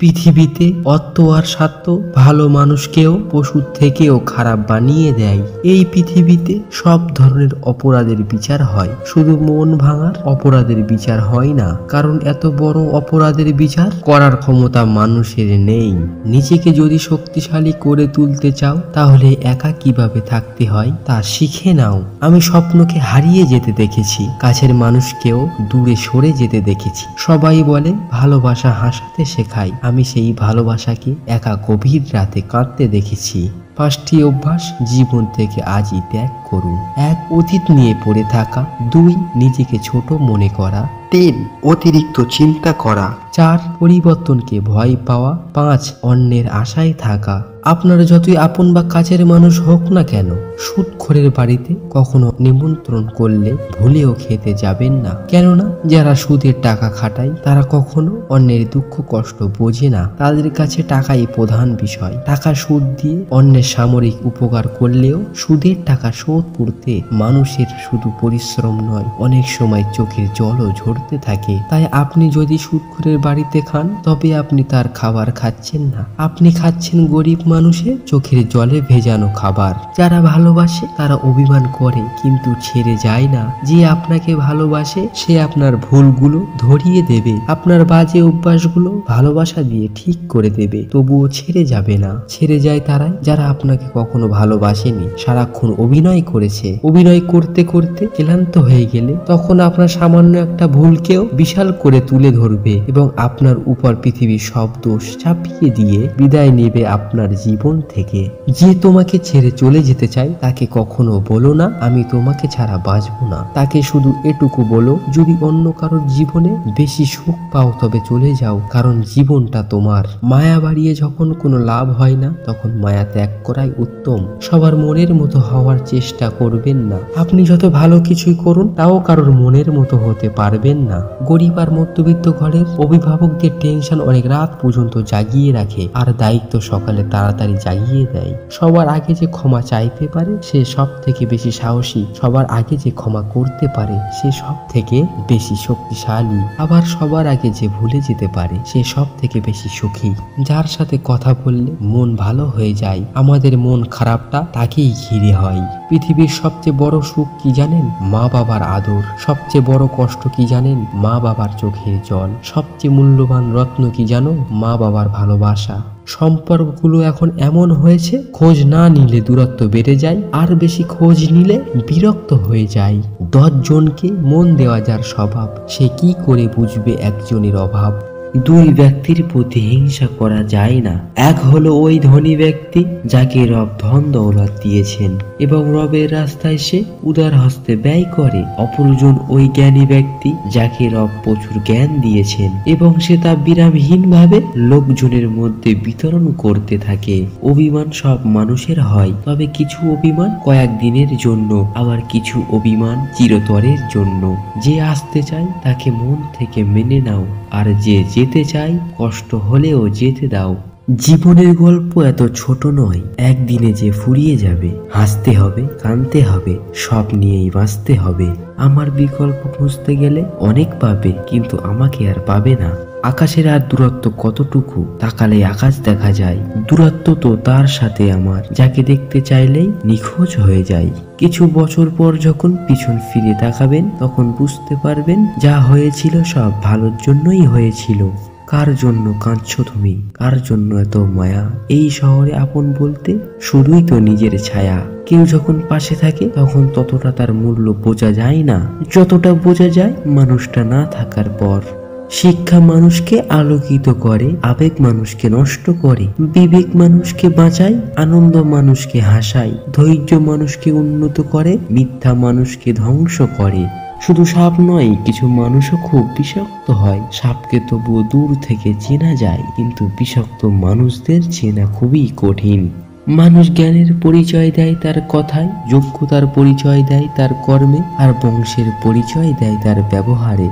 পৃথিবীতে অর্থ আর স্বার্থ ভালো মানুষকেও পশুর থেকেও খারাপ বানিয়ে দেয়। এই পৃথিবীতে সব ধরনের অপরাধের বিচার হয়, শুধু মন ভাঙার অপরাধের বিচার হয় না। কারণ এত বড় অপরাধের বিচার করার ক্ষমতা মানুষের নেই। নিজেকে যদি শক্তিশালী করে তুলতে চাও তাহলে একা কিভাবে থাকতে হয় তা শিখে নাও। আমি স্বপ্নকে হারিয়ে যেতে দেখেছি, কাছের মানুষকেও দূরে সরে যেতে দেখেছি। সবাই বলে ভালোবাসা হাসাতে শেখায়, আমি সেই ভালোবাসাকে একা গভীর রাতে কাঁদতে দেখেছি। 5টি অভ্যাস জীবন থেকে আজই ত্যাগ করুন। 1. অতীত নিয়ে পড়ে থাকা। 2. নিজেকে ছোট মনে করা। 3. অতিরিক্ত চিন্তা করা। 4. পরিবর্তনকে ভয় পাওয়া। 5. অন্যের আশায় থাকা। আপনারা যতই আপন বা কাছের মানুষ হোক না কেন, সুদখোরের বাড়িতে কখনো নিমন্ত্রণ করলে ভুলেও খেতে যাবেন না। কেননা যারা সুদের টাকা খাটায় তারা কখনো অন্যের দুঃখ কষ্ট বোঝে না। তাদের কাছে টাকাই প্রধান বিষয়। টাকা সুদ দিয়ে অন্যের সামরিক উপকার করলেও সুদের টাকা শোধ করতে মানুষের শুধু পরিশ্রম নয়, অনেক সময় চোখের জলও ঝরতে থাকে। তাই আপনি যদি সুদখোরের বাড়িতে খান তবে আপনি তার খাবার খাচ্ছেন না, আপনি খাচ্ছেন গরিব মানুষের চোখের জলে ভেজানো খাবার। যারা ভালোবাসে তারা অভিমান করে কিন্তু ছেড়ে যায় না। যে আপনাকে ভালোবাসে সে আপনার ভুলগুলো ধরিয়ে দেবে, আপনার বাজে অভ্যাসগুলো ভালোবাসা দিয়ে ঠিক করে দেবে, তবুও ছেড়ে যাবে না। ছেড়ে যায় তারাই যারা আপনাকে কখনো ভালোবাসেনি, সারাক্ষণ অভিনয় করেছে। অভিনয় করতে করতে ক্লান্ত হয়ে গেলে তখন আপনার সামান্য একটা ভুলকেও বিশাল করে তুলে ধরবে এবং আপনার উপর পৃথিবীর সব দোষ চাপিয়ে দিয়ে বিদায় নেবে আপনার জীবন থেকে। যে তোমাকে ছেড়ে চলে যেতে চায় তাকে কখনো বলো না আমি তোমাকে ছাড়া বাঁচবো না। তাকে শুধু এটুকু বলো, যদি অন্য কারোর জীবনে বেশি সুখ পাও তবে চলে যাও, কারণ জীবনটা তোমার। মায়া বাড়িয়ে যখন কোনো লাভ হয় না তখন মায়া ত্যাগ করাই উত্তম। সবার মনের মতো হওয়ার চেষ্টা করবেন না। আপনি যত ভালো কিছুই করুন তাও কারোর মনের মতো হতে পারবেন না। গরিব আর মধ্যবিত্ত ঘরের অভিভাবকদের টেনশন অনেক রাত পর্যন্ত জাগিয়ে রাখে আর দায়িত্ব সকালে তাড়াতাড়ি জাগিয়ে দেয়। সবার আগে যে ক্ষমা চাইতে পারে সে সব থেকে বেশি সাহসী, সবার আগে যে ক্ষমা করতে পারে সে সব থেকে বেশি শক্তিশালী, আবার সবার আগে যে ভুলে যেতে পারে সে সব থেকে বেশি সুখী। যার সাথে কথা বললে মন ভালো হয়ে যায়, আমাদের মন খারাপটা তাকেই ঘিরে হয়। পৃথিবীর সবচেয়ে বড় সুখ কি জানেন? মা বাবার আদর। সবচেয়ে বড় কষ্ট কি জানেন? মা বাবার চোখের জল। সবচেয়ে মূল্যবান রত্ন কি জানো? মা বাবার ভালোবাসা। সম্পর্কগুলো এখন এমন হয়েছে, খোঁজ না নিলে দূরত্ব বেড়ে যায়, আর বেশি খোঁজ নিলে বিরক্ত হয়ে যায়। 10 জনকে মন দেওয়া যার স্বভাব, সে কি করে বুঝবে একজনের অভাব? 2 ব্যক্তির প্রতি হিংসা করা যায় না। এক হলো ওই ধনী ব্যক্তি যাকে রব ধন দৌলত দিয়েছেন এবং রবের রাস্তায় সে উদার হস্তে ব্যয় করে। অপরজন ওই জ্ঞানী ব্যক্তি যাকে রব প্রচুর জ্ঞান দিয়েছেন এবং সে তা বিরামহীন ভাবে লোকজনের মধ্যে বিতরণ করতে থাকে। অভিমান সব মানুষের হয়, তবে কিছু অভিমান কয়েকদিনের জন্য, আবার কিছু অভিমান চিরতরের জন্য। যে আসতে চায় তাকে মন থেকে মেনে নাও, আর যে যেতে চাই কষ্ট হলেও যেতে দাও। জীবনের গল্প এত ছোট নয়, একদিনে যে ফুরিয়ে যাবে। হাসতে হবে, কাঁদতে হবে, সব নিয়েই বাঁচতে হবে। আমার বিকল্প খুঁজতে গেলে অনেক পাবে, কিন্তু আমাকে আর পাবে না। আকাশের আর দূরত্ব কতটুকু? তাকালে আকাশ দেখা যায়। দূরত্ব তো তার সাথে আমার, যাকে দেখতে চাইলেই নিখোঁজ হয়ে যায়। কিছু বছর পর যখন পিছন ফিরে তাকাবেন তখন বুঝতে পারবেন যা হয়েছিল সব ভালোর জন্যই হয়েছিল। কার জন্য কাঁদছো তুমি? কার জন্য এত মায়া? এই শহরে আপন বলতে শুধুই তো নিজের ছায়া। কেউ যখন পাশে থাকে তখন ততটা তার মূল্য বোঝা যায় না যতটা বোঝা যায় মানুষটা না থাকার পর। শিক্ষা মানুষকে আলোকিত করে, আবেগ মানুষকে নষ্ট করে, বিবেক মানুষকে বাঁচায়, আনন্দ মানুষকে হাসায়, ধৈর্য মানুষকে উন্নত করে, মিথ্যা মানুষকে ধ্বংস করে। শুধু সাপ নয়, কিছু মানুষও খুব বিষাক্ত হয়। সাপকে তবুও দূর থেকে চেনা যায়, কিন্তু বিষাক্ত মানুষদের চেনা খুবই কঠিন। মানুষ জ্ঞানের পরিচয় দেয় তার কথায়, যোগ্যতার পরিচয় দেয় তার কর্মে, আর বংশের পরিচয় দেয় তার ব্যবহারে।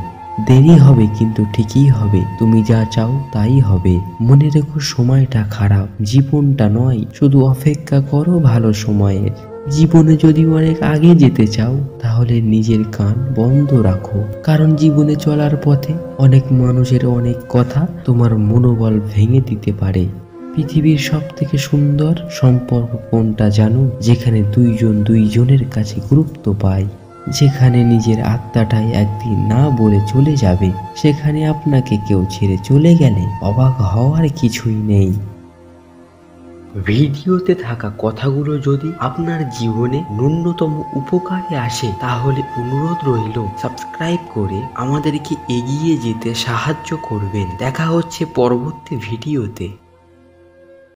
দেরি হবে কিন্তু ঠিকই হবে, তুমি যা চাও তাই হবে। মনে রেখো সময়টা খারাপ, জীবনটা নয়, শুধু অপেক্ষা করো ভালো সময়ের। জীবনে যদি অনেক আগে যেতে চাও তাহলে নিজের কান বন্ধ রাখো, কারণ জীবনে চলার পথে অনেক মানুষের অনেক কথা তোমার মনোবল ভেঙে দিতে পারে। পৃথিবীর সব থেকে সুন্দর সম্পর্ক কোনটা জানো? যেখানে দুইজন দুইজনের কাছে গুরুত্ব পায়, যেখানে নিজের আত্মাটাই একদিন না বলে চলে যাবে, সেখানে আপনাকে কেউ ছেড়ে চলে গেলে অবাক হওয়ার কিছুই নেই। ভিডিওতে থাকা কথাগুলো যদি আপনার জীবনে ন্যূনতম উপকারে আসে তাহলে অনুরোধ রইল সাবস্ক্রাইব করে আমাদেরকে এগিয়ে যেতে সাহায্য করবেন। দেখা হচ্ছে পরবর্তী ভিডিওতে।